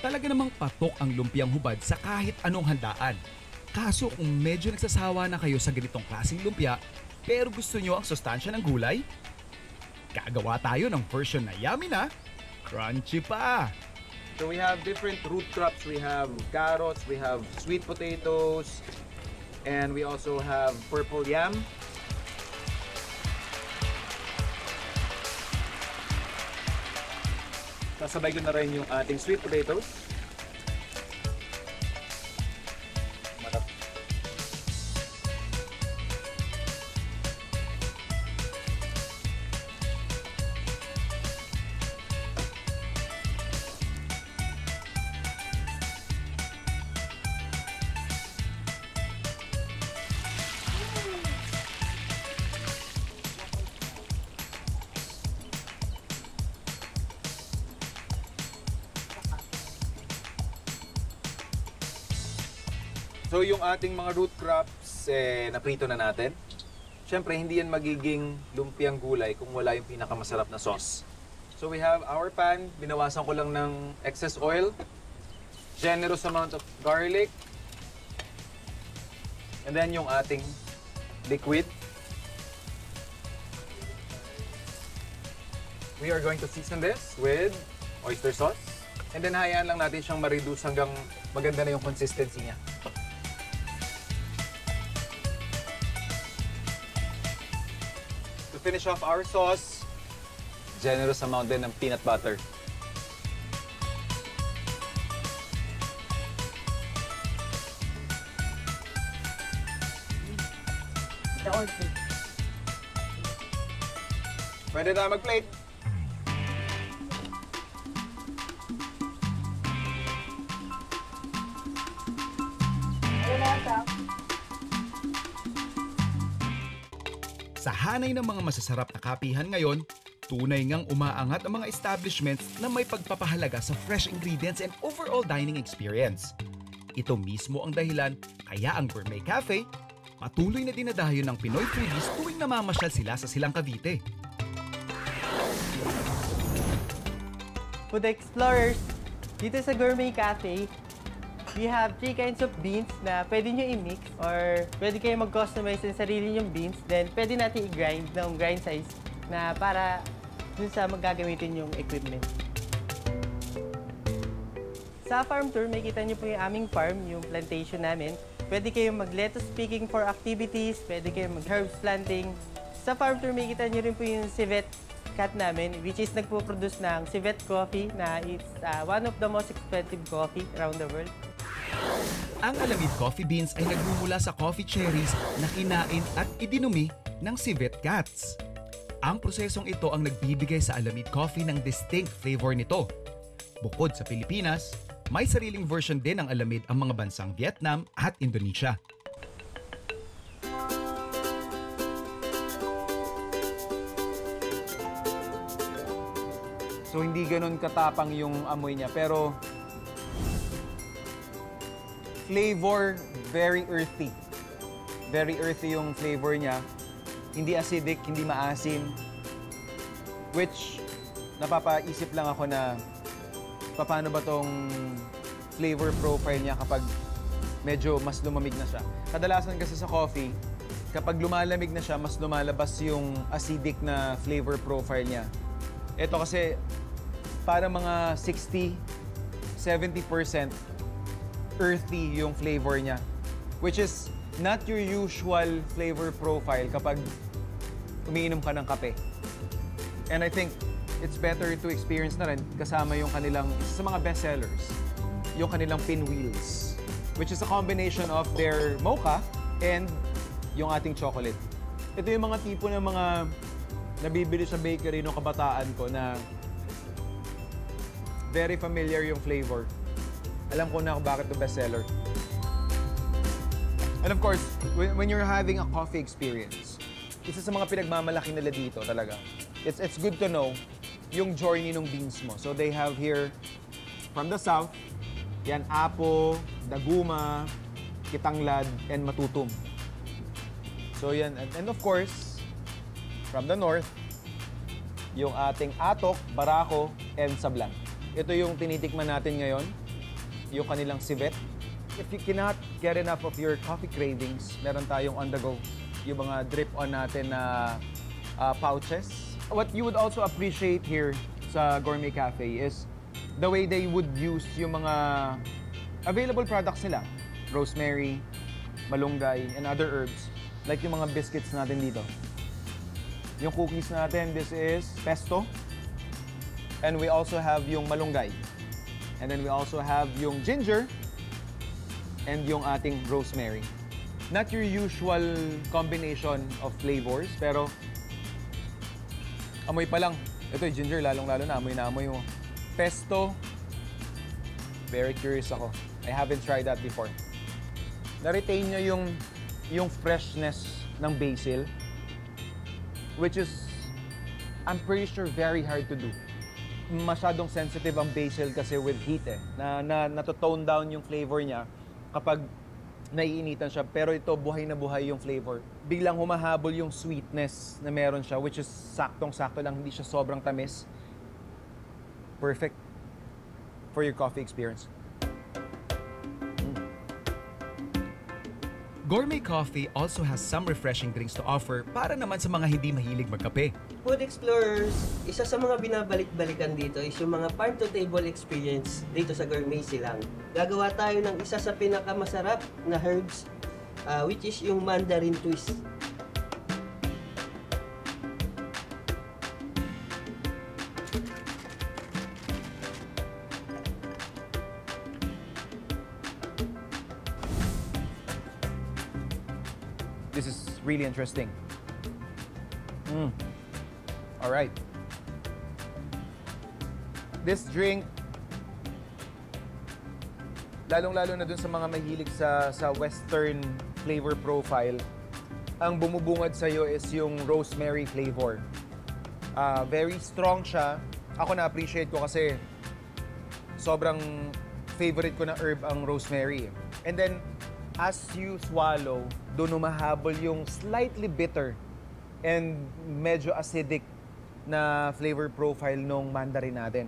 Talaga namang patok ang lumpiang hubad sa kahit anong handaan. Kaso kung medyo nagsasawa na kayo sa ganitong klaseng lumpia, pero gusto nyo ang sustansya ng gulay, gagawa tayo ng version na yummy na, crunchy pa! So we have different root crops. We have carrots, we have sweet potatoes, and we also have purple yam. Sasabay ko na rin yung ating sweet potatoes. So yung ating mga root crops, naprito na natin. Siyempre, hindi yan magiging lumpiang gulay kung wala yung pinakamasarap na sauce. So we have our pan, binawasan ko lang ng excess oil, generous amount of garlic, and then yung ating liquid. We are going to season this with oyster sauce. And then hayaan lang natin siyang ma-reduce hanggang maganda na yung consistency niya. To finish off our sauce, generous amount din ng peanut butter. Pwede na mag-plate. Sa hanay ng mga masasarap na kapihan ngayon, tunay ngang umaangat ang mga establishments na may pagpapahalaga sa fresh ingredients and overall dining experience. Ito mismo ang dahilan kaya ang Gourmet Cafe patuloy na dinadayo ng Pinoy foodies tuwing namamasyal sila sa Silang Cavite. Food Explorers, dito sa Gourmet Cafe, we have 3 kinds of beans na pwede nyo i-mix or pwede kayo mag-customize ng sarili nyong beans. Then, pwede natin i-grind ng grind size na para dun sa magagamitin yung equipment. Sa farm tour, makikita nyo po yung aming farm, yung plantation namin. Pwede kayong mag-lettuce picking for activities, pwede kayong mag-herbs planting. Sa farm tour, makikita nyo rin po yung civet cat namin, which is nagpo-produce ng civet coffee na it's one of the most expensive coffee around the world. Ang Alamid Coffee Beans ay nagmumula sa coffee cherries na kinain at idinumi ng civet cats. Ang prosesong ito ang nagbibigay sa Alamid Coffee ng distinct flavor nito. Bukod sa Pilipinas, may sariling version din ng Alamid ang mga bansang Vietnam at Indonesia. So hindi ganun katapang yung amoy niya, pero flavor, very earthy. Very earthy yung flavor niya. Hindi acidic, hindi maasim. Which, napapaisip lang ako na paano ba tong flavor profile niya kapag medyo mas lumamig na siya. Kadalasan kasi sa coffee, kapag lumalamig na siya, mas lumalabas yung acidic na flavor profile niya. Ito kasi, para mga 60-70% earthy yung flavor niya. Which is not your usual flavor profile kapag umiinom ka ng kape. And I think it's better to experience na rin kasama yung kanilang, isa sa mga bestsellers, yung kanilang pinwheels. Which is a combination of their mocha and yung ating chocolate. Ito yung mga tipo ng mga nabibili sa bakery ng kabataan ko na very familiar yung flavor. Alam ko na kung bakit ito bestseller. And of course, when you're having a coffee experience, isa sa mga pinagmamalaki nila dito talaga, it's good to know yung journey ng beans mo. So they have here, from the south, yan, Apo, Daguma, Kitanglad, and Matutum. So yan, and of course, from the north, yung ating Atok, Barako, and Sablan. Ito yung tinitikman natin ngayon. yung kanilang civet. If you cannot get enough of your coffee cravings, meron tayong on the go, yung mga drip-on natin na pouches. What you would also appreciate here sa Gourmet Cafe is the way they would use yung mga available products nila. Rosemary, malunggay, and other herbs. Like yung mga biscuits natin dito. Yung cookies natin, this is pesto. And we also have yung malunggay. And then we also have yung ginger and yung ating rosemary. Not your usual combination of flavors, pero amoy pa lang. Ito yung ginger, lalong-lalo na amoy mo. Pesto, very curious ako. I haven't tried that before. Na-retain nyo yung freshness ng basil, which is, I'm pretty sure, very hard to do. Masyadong sensitive ang basil kasi with heat na-tone down yung flavor niya kapag naiinitan siya. Pero ito, buhay na buhay yung flavor. Biglang humahabol yung sweetness na meron siya, which is saktong-sakto lang, hindi siya sobrang tamis. Perfect for your coffee experience. Gourmet Coffee also has some refreshing drinks to offer para naman sa mga hindi mahilig magkape. Food Explorers, isa sa mga binabalik-balikan dito is yung mga farm-to-table experience dito sa Gourmet Silang. Gagawa tayo ng isa sa pinakamasarap na herbs, which is yung mandarin twist. This is really interesting. All right. This drink, lalong-lalo na dun sa mga mahilig sa western flavor profile, ang bumubungad sa'yo is yung rosemary flavor. Very strong siya. Ako na-appreciate ko kasi sobrang favorite ko na herb ang rosemary. And then, as you swallow, doon humahabol yung slightly bitter and medyo acidic na flavor profile nung mandarin natin.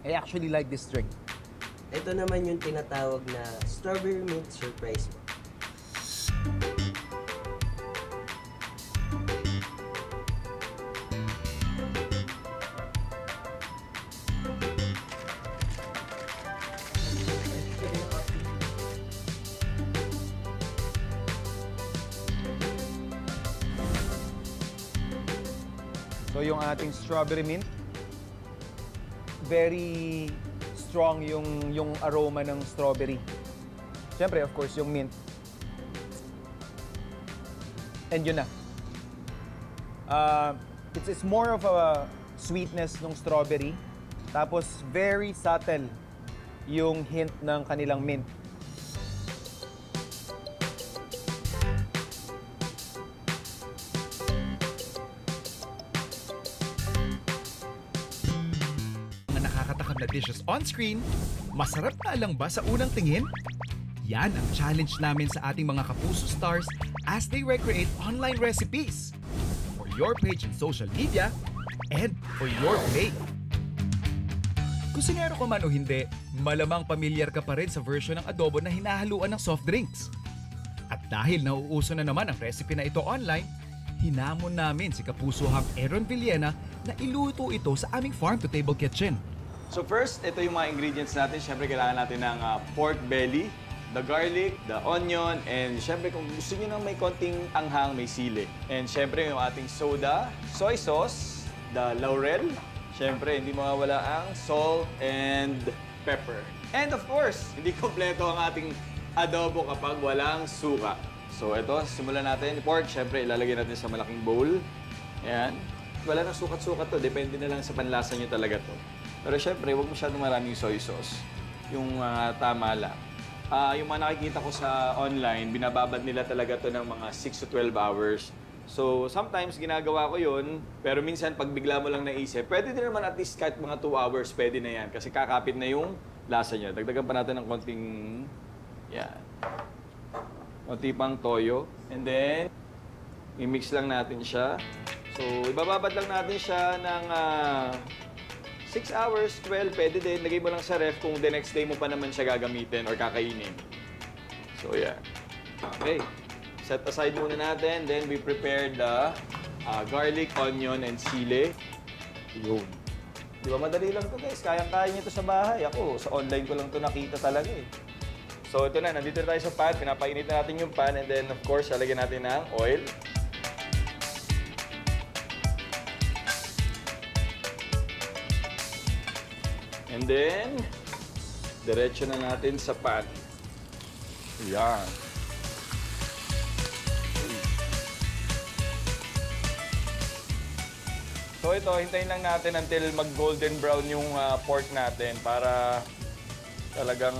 I actually like this drink. Ito naman yung tinatawag na strawberry mint surprise. So yung ating strawberry mint, very strong yung aroma ng strawberry. Siyempre, of course, yung mint. And yun na. It's more of a sweetness ng strawberry. Tapos, very subtle yung hint ng kanilang mint. Na dishes on screen, masarap na lang ba sa unang tingin? Yan ang challenge namin sa ating mga Kapuso stars as they recreate online recipes for your page in social media and for your plate. Kusinero ka man o hindi, malamang pamilyar ka pa rin sa version ng adobo na hinahaluan ng soft drinks. At dahil nauuso na naman ang recipe na ito online, hinamon namin si Kapusohang Aaron Villena na iluto ito sa aming farm-to-table kitchen. So first, ito yung mga ingredients natin. Siyempre, kailangan natin ng pork belly, the garlic, the onion, and siyempre, kung gusto nyo nang may konting anghang, may sili. And siyempre, yung ating soda, soy sauce, the laurel, siyempre, hindi mawawala ang salt and pepper. And of course, hindi kompleto ang ating adobo kapag walang suka. So ito, simulan natin. Pork, siyempre, ilalagay natin sa malaking bowl. Ayan. Wala nang sukat-sukat to. Depende na lang sa panlasa nyo talaga to. Pero syempre, huwag masyadong maraming soy sauce. Yung tama lang. Yung mga nakikita ko sa online, binababad nila talaga to ng mga 6 to 12 hours. So, sometimes ginagawa ko yun, pero minsan pag bigla mo lang naisip, pwede din naman at least kahit mga 2 hours, pwede na yan. Kasi kakapit na yung lasa nyo. Dagdagan pa natin ng konting, yan. Konti pang toyo. And then, i-mix lang natin siya. So, ibababad lang natin siya ng 6 hours, 12, pwede din. Lagay mo lang sa ref kung the next day mo pa naman siya gagamitin or kakainin. So, yeah. Okay. Set aside muna natin. Then, we prepare the garlic, onion, and sili. Yun. Di ba madali lang to guys? Kayang-kaya nyo to sa bahay. Ako, sa online ko lang to nakita talaga eh. So, ito na. Nandito na tayo sa pan. Pinapainit na natin yung pan. And then, of course, lalagyan natin ng oil. And then, diretso na natin sa pan. Yan. So ito, hintayin lang natin until mag-golden brown yung pork natin para talagang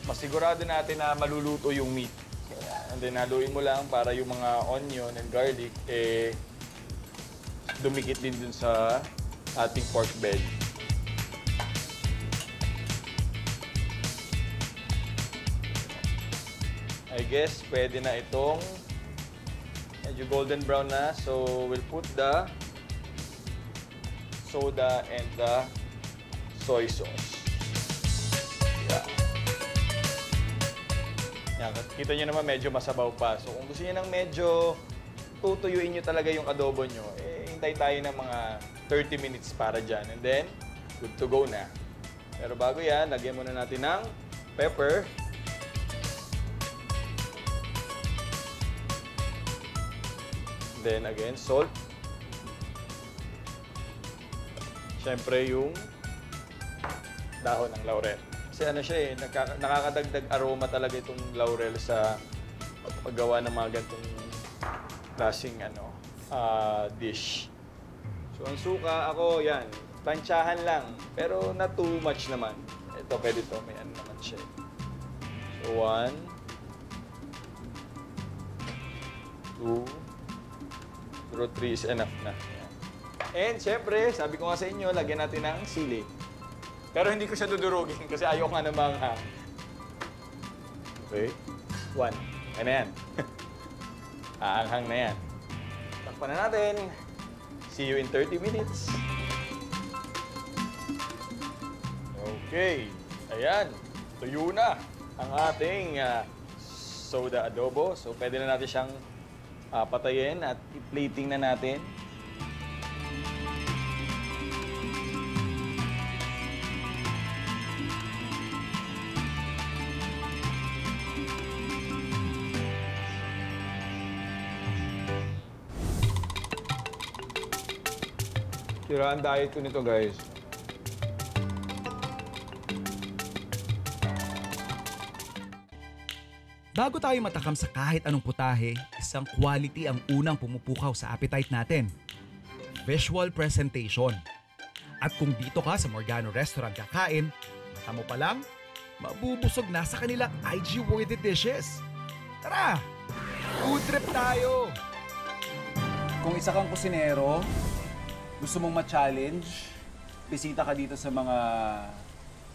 masigurado natin na maluluto yung meat. And then haluin mo lang para yung mga onion and garlic dumikit din dun sa ating pork belly. I guess pwede na itong medyo golden brown na. So we'll put the soda and the soy sauce. Yeah. Yan, kita nyo naman medyo masabaw pa. So kung gusto nyo nang medyo tutuyuin nyo talaga yung adobo nyo, hintay tayo ng mga 30 minutes para dyan. And then, good to go na. Pero bago yan, lagyan muna natin ng pepper. Then again, salt. Siyempre yung dahon ng laurel. Kasi ano siya eh, nakakadagdag aroma talaga itong laurel sa paggawa ng mga ganitong klaseng dish. So ang suka, ako yan, tansyahan lang. Pero not too much naman. Ito, pwede to, may ano naman siya. So 1, 2, 3 is enough na. And syempre, sabi ko nga sa inyo, lagyan natin ng sili. Pero hindi ko siya dudurugin kasi ayaw nga namang Okay. 1. Ano na yan? Aanghang na yan. Takpan na natin. See you in 30 minutes. Okay. Ayan. Tuyo na ang ating soda adobo. So, pwede na natin siyang patayin at i-plating na natin. Sira ang diet ko nito, guys. Bago tayo matakam sa kahit anong putahe, isang quality ang unang pumupukaw sa appetite natin. Visual presentation. At kung dito ka sa Morgano Restaurant kakain, mata mo pa lang, mabubusog na sa kanilang IG-worthy dishes. Tara! Food trip tayo! Kung isa kang kusinero, gusto mong ma-challenge, bisita ka dito sa mga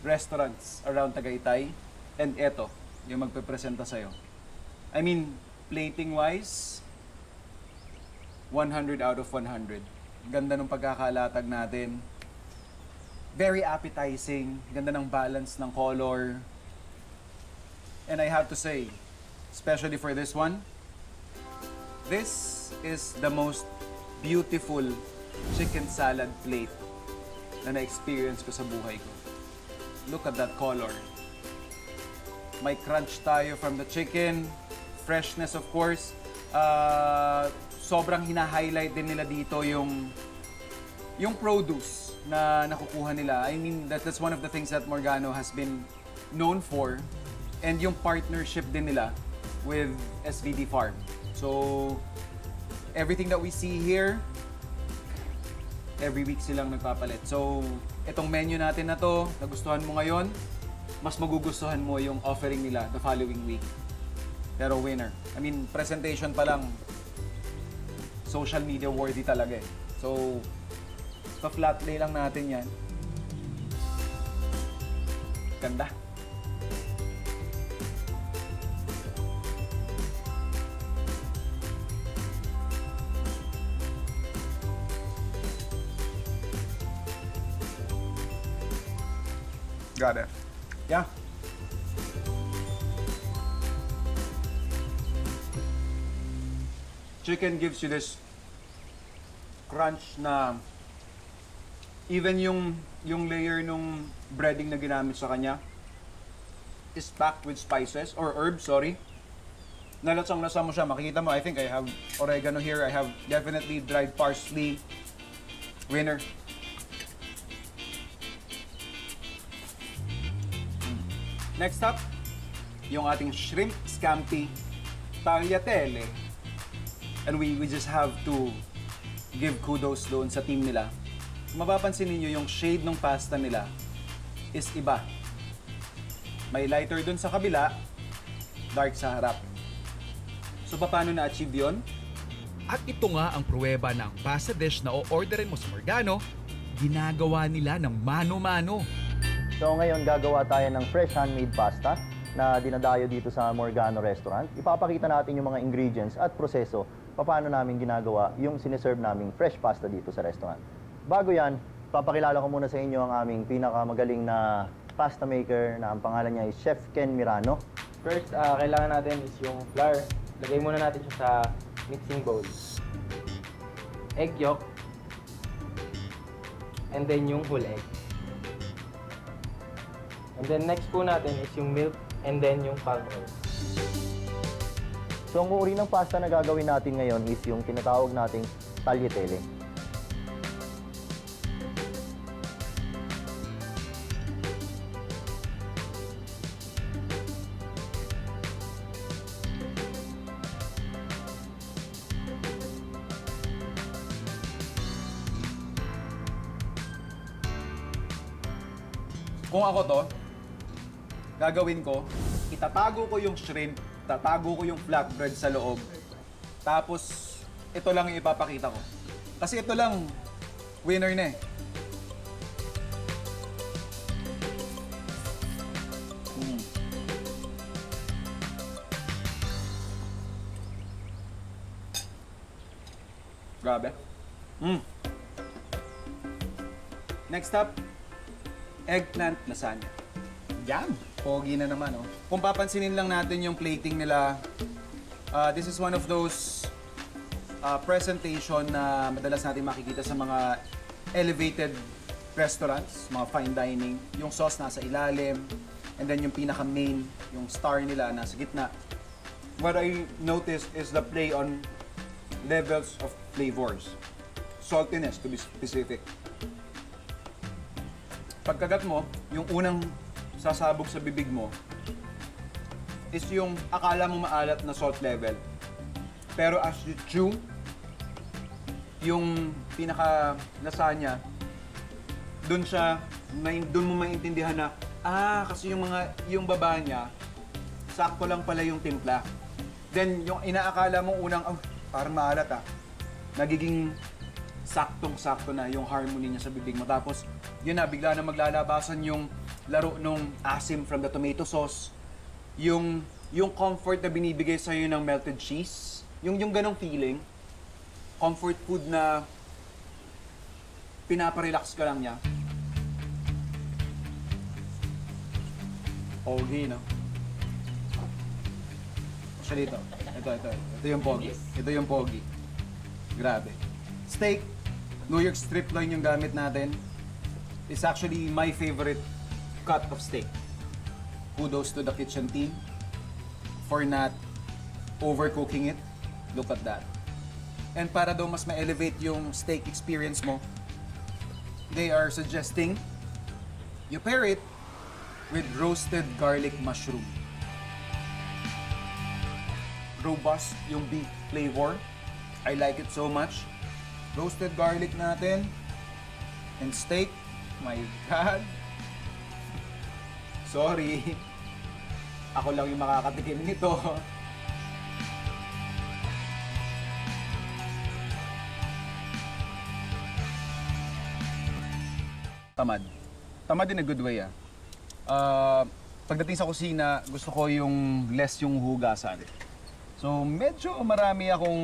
restaurants around Tagaytay. And eto, yung magpe-presenta sa'yo. I mean, plating-wise, 100 out of 100. Ganda ng pagkakalatag natin. Very appetizing. Ganda ng balance ng color. And I have to say, especially for this one, this is the most beautiful chicken salad plate na na-experience ko sa buhay ko. Look at that color. May crunch tayo from the chicken. Freshness, of course. Sobrang hina-highlight din nila dito yung produce na nakukuha nila. I mean, that's one of the things that Morgano has been known for. And yung partnership din nila with SVD Farm. So, everything that we see here, every week silang nagpapalit. So, itong menu natin na to, nagustuhan mo ngayon, mas magugustuhan mo yung offering nila the following week. Pero winner. I mean, presentation pa lang, social media worthy talaga eh. So, pa-flat lay lang natin yan. Ganda. Grabe. Yeah. Chicken gives you this crunch na even yung layer nung breading na ginamit sa kanya is packed with spices or herbs, sorry. Nalasang-lasa mo siya. Makikita mo, I think I have oregano here. I have definitely dried parsley. Winner. Next up, yung ating shrimp scampi tagliatelle. And we just have to give kudos doon sa team nila. Mapapansin niyo yung shade ng pasta nila is iba. May lighter doon sa kabila, dark sa harap. So paano na-achieve yun? At ito nga ang pruweba ng pasta dish na o-orderin mo sa Morgano, ginagawa nila ng mano-mano. So ngayon gagawa tayo ng fresh handmade pasta na dinadayo dito sa Morgano Restaurant. Ipapakita natin yung mga ingredients at proseso paano namin ginagawa yung sineserve naming fresh pasta dito sa restaurant. Bago yan, papakilala ko muna sa inyo ang aming pinakamagaling na pasta maker na ang pangalan niya ay Chef Ken Mirano. First, kailangan natin is yung flour. Lagay muna natin siya sa mixing bowl. Egg yolk. And then yung whole egg. And then next po natin is yung milk and then yung palm oil. So ang uri ng pasta na gagawin natin ngayon is yung tinatawag nating tagliatelle. Kung ako to, gagawin ko, itatago ko yung shrimp, tatago ko yung flatbread sa loob, tapos ito lang yung ipapakita ko. Kasi ito lang, winner na eh. Grabe. Next up, eggplant lasagna. Yan! Pogi na naman, oh. Kung papansinin lang natin yung plating nila, this is one of those presentation na madalas natin makikita sa mga elevated restaurants, mga fine dining. Yung sauce nasa ilalim, and then yung pinaka-main, yung star nila nasa gitna. What I noticed is the play on levels of flavors. Saltiness, to be specific. Pagkagat mo, yung unang sasabog sa bibig mo is yung akala mo maalat na salt level. Pero as you chew, yung pinaka lasagna, dun mo maintindihan na, kasi yung baba niya, sakto lang pala yung timpla. Then yung inaakala mo unang, parang maalat nagiging saktong-sakto na yung harmony niya sa bibig mo. Tapos, yun na, bigla na maglalabasan yung laro nung asim from the tomato sauce. Yung comfort na binibigay sa'yo ng melted cheese. Yung ganong feeling. Comfort food na pinaparelax ka lang niya. Pogi, no? Actually, ito. Ito yung pogi. Ito yung pogi. Grabe. Steak. New York strip loin yung gamit natin. It's actually my favorite cut of steak. Kudos to the kitchen team for not overcooking it. Look at that. And para daw mas ma-elevate yung steak experience mo, they are suggesting you pair it with roasted garlic mushroom. Robust yung beef flavor. I like it so much. Roasted garlic natin and steak. My God. Sorry. Ako lang yung makakatikim nito. Tamad. Tamad in a good way, pagdating sa kusina, gusto ko yung less yung hugasan. So, medyo marami akong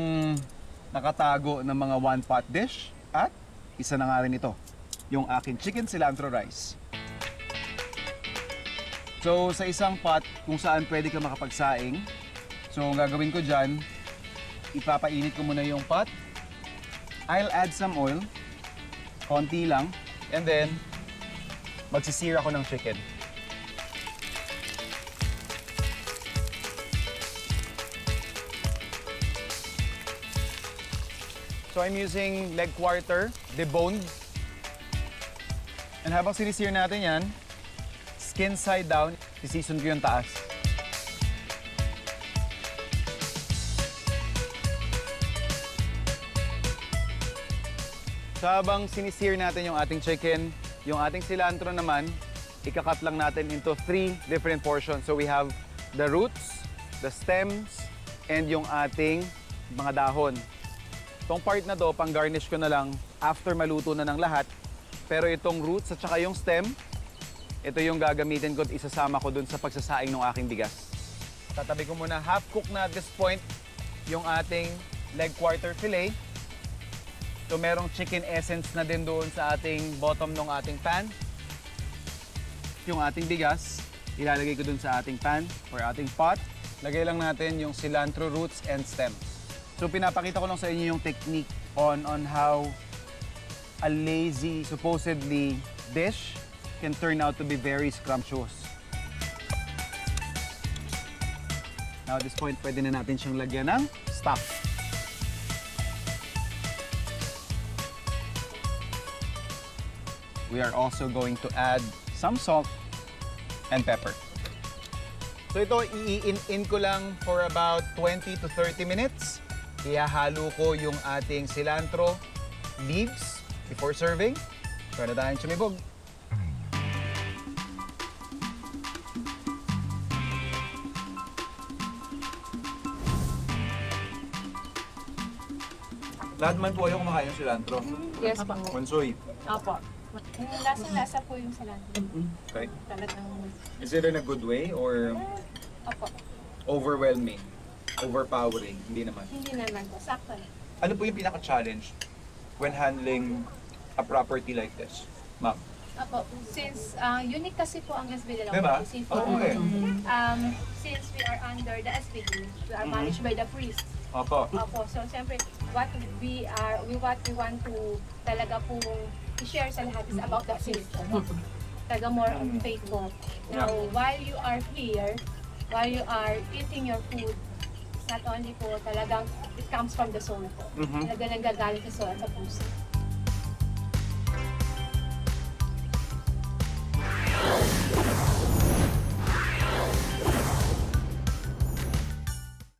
nakatago ng mga one-pot dish at isa na nga rin ito, yung aking chicken cilantro rice. So, sa isang pot, kung saan pwede ka makapagsaing, so, ang gagawin ko dyan, ipapainit ko muna yung pot. I'll add some oil, konti lang, and then, magsisira ako ng chicken. So, I'm using leg quarter, deboned. And habang sinisir natin yan, skin side down, sisison ko yung taas. So habang sinisir natin yung ating chicken, yung ating cilantro naman, ikakat lang natin into 3 different portions. So we have the roots, the stems, and yung ating mga dahon. Itong part na to, pang garnish ko na lang after maluto na ng lahat. Pero itong roots at saka yung stem, ito yung gagamitin ko at isasama ko dun sa pagsasaing ng aking bigas. Tatabi ko muna half cook na at this point yung ating leg quarter fillet. So merong chicken essence na din doon sa ating bottom ng ating pan. Yung ating bigas, ilalagay ko dun sa ating pan or ating pot. Lagay lang natin yung cilantro roots and stem. So pinapakita ko lang sa inyo yung technique on how a lazy, supposedly, dish can turn out to be very scrumptious. Now at this point, pwede na natin siyang lagyan ng stock. We are also going to add some salt and pepper. So ito, i-in ko lang for about 20 to 30 minutes. Ihahalo ko yung ating cilantro leaves before serving. Pwede tayong sumibog. Lahat man po kayo kumakain ng cilantro. Yes po. Mansoy. Opo. Lasang-lasa po yung cilantro. Okay. Talagang... Is it in a good way or Opo. overwhelming? Overpowering? Hindi naman. Hindi naman po. Sakto lang. Ano po yung pinaka-challenge when handling a property like this, ma'am? Opo. Since unique kasi po ang SB de la Diba? Seafood. Oo eh. Since we are under the SBD, we are managed by the priest. Opo. Opo. So, siyempre, what we want to talaga pong i-share sa lahat is about the faith. Talaga more on faith po. Now, while you are here, while you are eating your food, it's not only po talagang it comes from the soul po. Talaga nanggagaling sa soul at sa puso.